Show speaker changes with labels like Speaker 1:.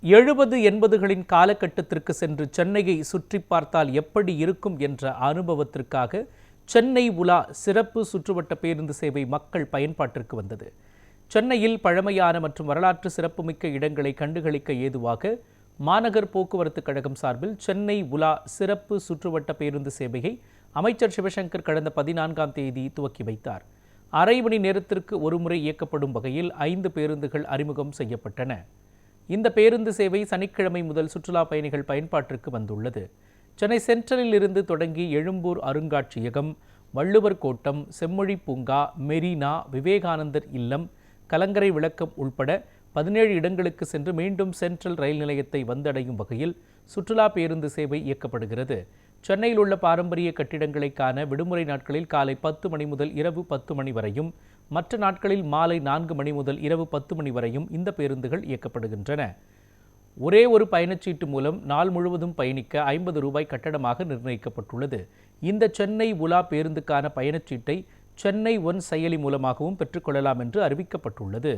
Speaker 1: 70-80களின் காலகட்டத்திற்கு சென்று சென்னையை சுற்றி பார்த்தால் எப்படி இருக்கும் என்ற அனுபவத்திற்காக சென்னை உலா சிறப்பு சுற்றுவட்ட பேருந்து சேவை மக்கள் பயன்பாட்டிற்கு வந்தது. சென்னையில் பழமையான மற்றும் வரலாற்று சிறப்புமிக்க இடங்களை கண்டுகளிக்க ஏதுவாக மாநகர் போக்குவரத்து கழகம் சார்பில் சென்னை உலா சிறப்பு சுற்றுவட்ட பேருந்து சேவையை அமைச்சர் சிவசங்கர் கடந்த 14ஆம் தேதி துவக்கி வைத்தார். அரை மணி நேரத்திற்கு ஒருமுறை இயக்கப்படும் வகையில் 5 பேருந்துகள் அறிமுகம் செய்யப்பட்டன. இந்த பேருந்து சேவை சனிக்கிழமை முதல் சுற்றுலா பயணிகள் பயன்பாட்டிற்கு வந்துள்ளது. சென்னை சென்ட்ரலில் இருந்து தொடங்கி எழும்பூர் அருங்காட்சியகம், வள்ளுவர் கோட்டம், செம்மொழி பூங்கா, மெரினா, விவேகானந்தர் இல்லம், கலங்கரை விளக்கம் உள்பட 17 இடங்களுக்கு சென்று மீண்டும் சென்ட்ரல் ரயில் நிலையத்தை வந்தடையும் வகையில் சுற்றுலா பேருந்து சேவை இயக்கப்படுகிறது. சென்னையில் உள்ள பாரம்பரிய கட்டிடங்களை காண விடுமுறை நாட்களில் காலை 10 மணி முதல் இரவு 10 மணி வரையும், மற்ற நாட்களில் மாலை 4 மணி முதல் இரவு 10 மணி வரையும் இந்த பேருந்துகள் இயக்கப்படுகின்றன. ஒரே ஒரு பயணச்சீட்டு மூலம் நாள் முழுவதும் பயணிக்க 50 ரூபாய் கட்டணமாக நிர்ணயிக்கப்பட்டுள்ளது. இந்த சென்னை உலா பேருந்துக்கான பயணச்சீட்டை சென்னை ஒன் செயலி மூலமாகவும் பெற்றுக்கொள்ளலாம் என்று அறிவிக்கப்பட்டுள்ளது.